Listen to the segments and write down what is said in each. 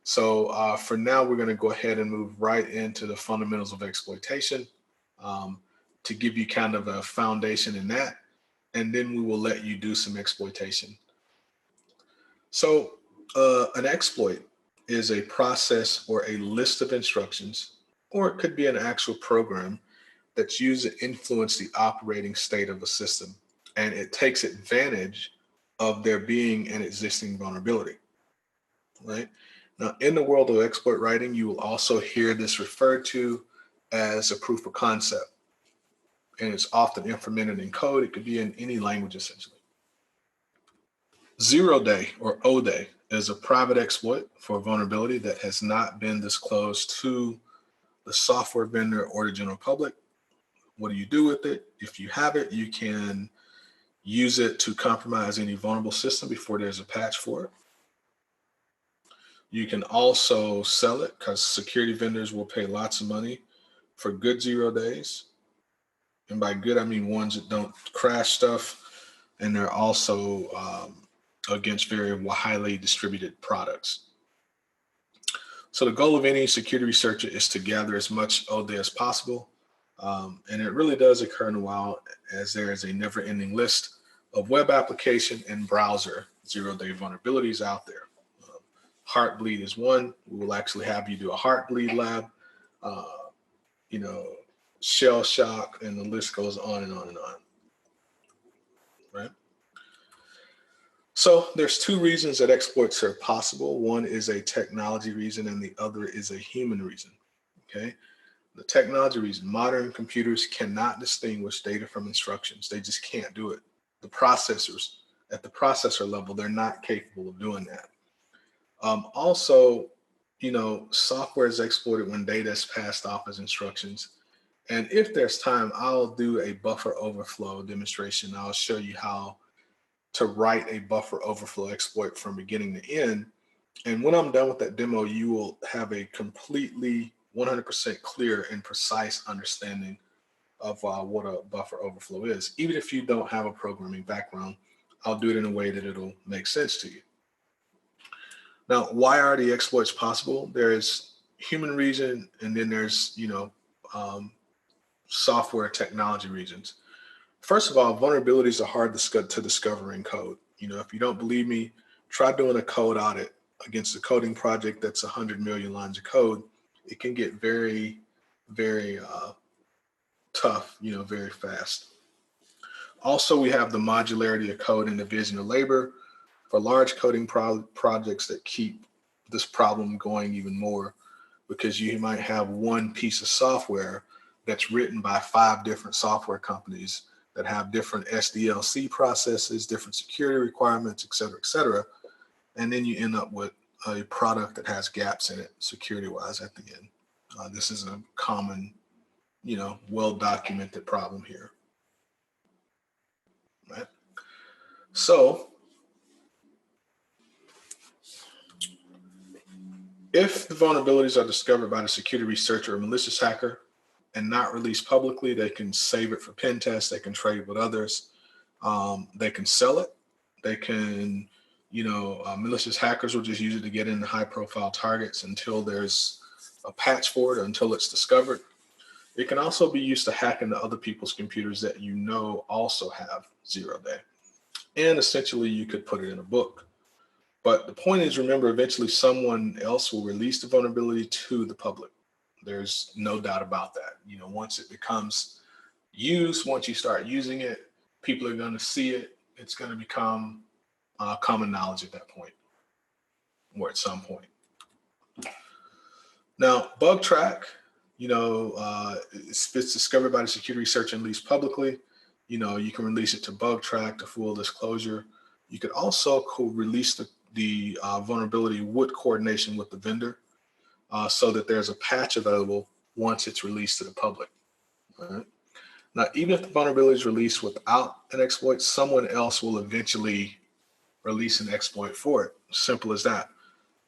So for now, we're going to go ahead and move right into the fundamentals of exploitation um, to give you kind of a foundation in that, and then we will let you do some exploitation. So an exploit is a process or a list of instructions, or it could be an actual program that's used to influence the operating state of a system, and it takes advantage of there being an existing vulnerability, right? Now, in the world of exploit writing, you will also hear this referred to as a proof of concept, and it's often implemented in code. It could be in any language, essentially. Zero day or O day is a private exploit for a vulnerability that has not been disclosed to the software vendor or the general public. What do you do with it? If you have it, you can use it to compromise any vulnerable system before there's a patch for it. You can also sell it because security vendors will pay lots of money for good 0 days. And by good, I mean ones that don't crash stuff. And they're also against very highly distributed products. So the goal of any security researcher is to gather as much OD as possible. And it really does occur in a while, as there is a never-ending list of web application and browser 0-day vulnerabilities out there. Heartbleed is one. We will actually have you do a Heartbleed lab, uh, you know, shell shock, and the list goes on and on and on, right? So there's two reasons that exploits are possible. One is a technology reason and the other is a human reason, okay? The technology reason, modern computers cannot distinguish data from instructions. They just can't do it. The processors, at the processor level, they're not capable of doing that. Also, software is exploited when data is passed off as instructions. And if there's time, I'll do a buffer overflow demonstration. I'll show you how to write a buffer overflow exploit from beginning to end. And when I'm done with that demo, you will have a completely 100% clear and precise understanding of what a buffer overflow is. Even if you don't have a programming background, I'll do it in a way that it'll make sense to you. Now, why are the exploits possible? There's human reason, and then there's, software technology reasons. First of all, vulnerabilities are hard to discover in code. If you don't believe me, try doing a code audit against a coding project that's 100 million lines of code. It can get very, very tough, very fast. Also, we have the modularity of code and division of labor for large coding projects that keep this problem going even more, because you might have one piece of software that's written by 5 different software companies that have different SDLC processes, different security requirements, et cetera, and then you end up with a product that has gaps in it security-wise at the end. This is a common, well-documented problem here, right? So if the vulnerabilities are discovered by the security researcher or malicious hacker and not released publicly, they can save it for pen tests, they can trade with others, they can sell it, they can, malicious hackers will just use it to get into high profile targets until there's a patch for it, or until it's discovered. It can also be used to hack into other people's computers that also have 0-day. And essentially you could put it in a book. But the point is, remember, eventually someone else will release the vulnerability to the public. There's no doubt about that. Once it becomes used, once you start using it, people are going to see it. It's going to become common knowledge at that point, or at some point. Now, bug track, it's discovered by the security researcher and released publicly. You can release it to bug track, to full disclosure. You could also release the vulnerability with coordination with the vendor, so that there's a patch available once it's released to the public. Right? Now, even if the vulnerability is released without an exploit, someone else will eventually release an exploit for it. Simple as that.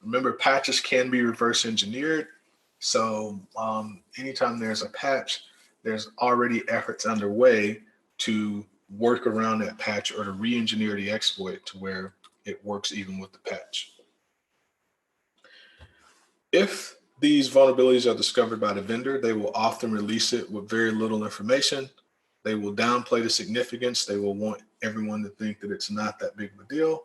Remember, patches can be reverse engineered. So anytime there's a patch, there's already efforts underway to work around that patch or to re-engineer the exploit to where it works even with the patch. If these vulnerabilities are discovered by the vendor, they will often release it with very little information. They will downplay the significance. They will want everyone to think that it's not that big of a deal.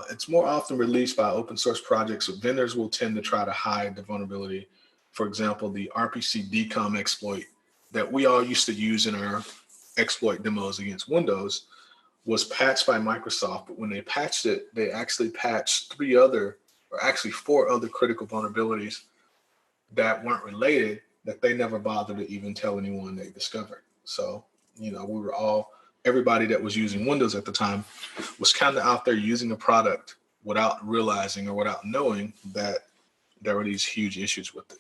It's more often released by open source projects, so vendors will tend to try to hide the vulnerability. For example, the RPC decom exploit that we all used to use in our exploit demos against Windows was patched by Microsoft, but when they patched it, they actually patched four other critical vulnerabilities that weren't related, that they never bothered to even tell anyone they discovered. So, everybody that was using Windows at the time was kind of out there using a product without realizing or without knowing that there were these huge issues with it.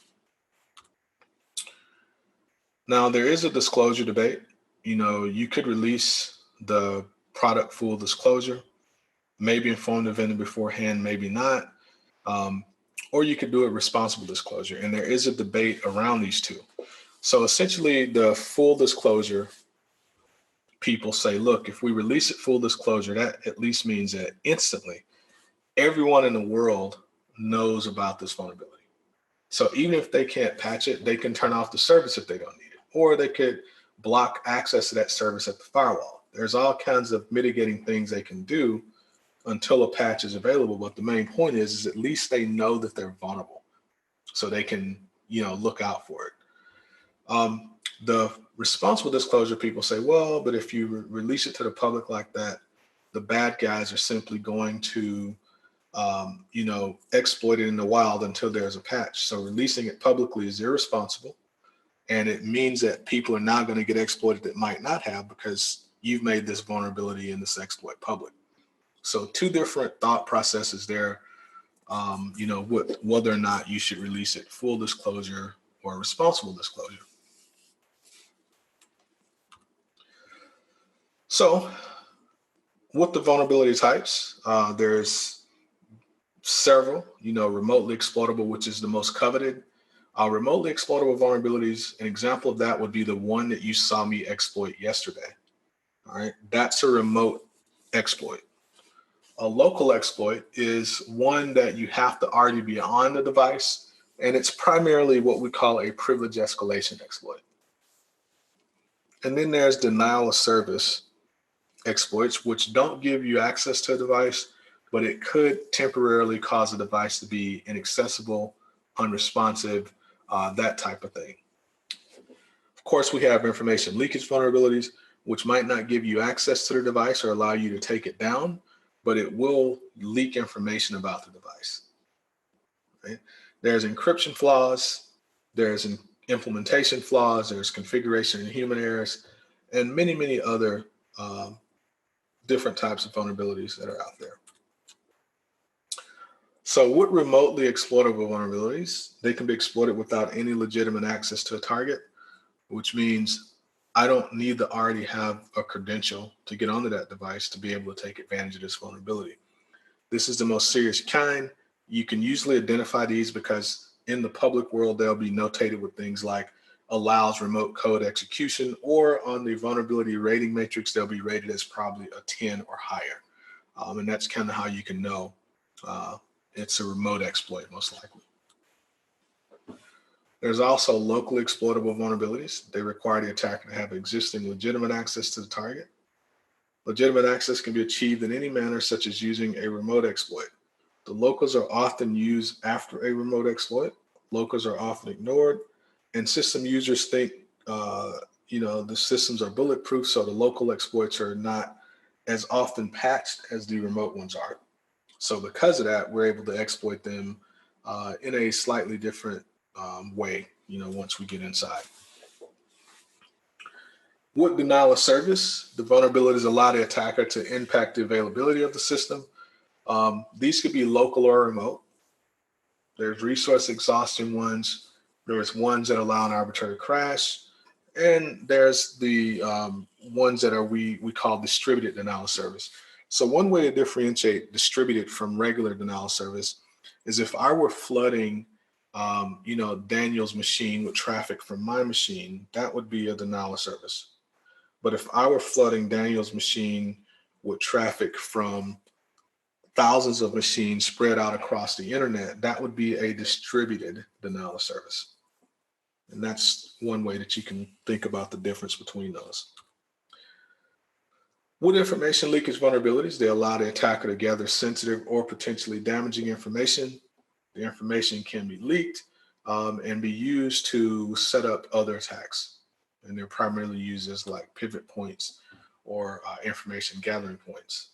Now, there is a disclosure debate. You could release the product full disclosure, maybe inform the vendor beforehand, maybe not. Or you could do a responsible disclosure. And there is a debate around these two. So essentially, the full disclosure, people say, look, if we release it full disclosure, that at least means that instantly everyone in the world knows about this vulnerability. So even if they can't patch it, they can turn off the service if they don't need it, or they could block access to that service at the firewall. There's all kinds of mitigating things they can do until a patch is available. But the main point is at least they know that they're vulnerable, so they can, look out for it. The responsible disclosure, people say, well, but if you release it to the public like that, the bad guys are simply going to, exploit it in the wild until there's a patch. So releasing it publicly is irresponsible. And it means that people are not going to get exploited that might not have, because you've made this vulnerability in this exploit public. So two different thought processes there, whether or not you should release it full disclosure or responsible disclosure. So with the vulnerability types, there's several, remotely exploitable, which is the most coveted. Remotely exploitable vulnerabilities, an example of that would be the one that you saw me exploit yesterday. All right, that's a remote exploit. A local exploit is one that you have to already be on the device, and it's primarily what we call a privilege escalation exploit. And then there's denial of service exploits, which don't give you access to a device, but it could temporarily cause a device to be inaccessible, unresponsive, that type of thing. Of course, we have information leakage vulnerabilities, which might not give you access to the device or allow you to take it down, but it will leak information about the device. Right? There's encryption flaws, there's implementation flaws, there's configuration and human errors, and many, many other different types of vulnerabilities that are out there. So with remotely exploitable vulnerabilities, they can be exploited without any legitimate access to a target, which means I don't need to already have a credential to get onto that device to be able to take advantage of this vulnerability. This is the most serious kind. You can usually identify these because in the public world, they'll be notated with things like allows remote code execution, or on the vulnerability rating matrix, they'll be rated as probably a 10 or higher. And that's kind of how you can know it's a remote exploit, most likely. There's also locally exploitable vulnerabilities. They require the attacker to have existing legitimate access to the target. Legitimate access can be achieved in any manner, such as using a remote exploit. The locals are often used after a remote exploit. Locals are often ignored, and system users think, the systems are bulletproof, so the local exploits are not as often patched as the remote ones are. So because of that, we're able to exploit them in a slightly different way, once we get inside. With denial of service, the vulnerabilities allow the attacker to impact the availability of the system. These could be local or remote. There's resource exhaustion ones. There's ones that allow an arbitrary crash. And there's the ones that are we call distributed denial of service. So one way to differentiate distributed from regular denial of service is if I were flooding Daniel's machine with traffic from my machine, that would be a denial of service. But if I were flooding Daniel's machine with traffic from thousands of machines spread out across the internet, that would be a distributed denial of service. And that's one way that you can think about the difference between those. With information leakage vulnerabilities, they allow the attacker to gather sensitive or potentially damaging information. The information can be leaked and be used to set up other attacks. And they're primarily used as like pivot points or information gathering points.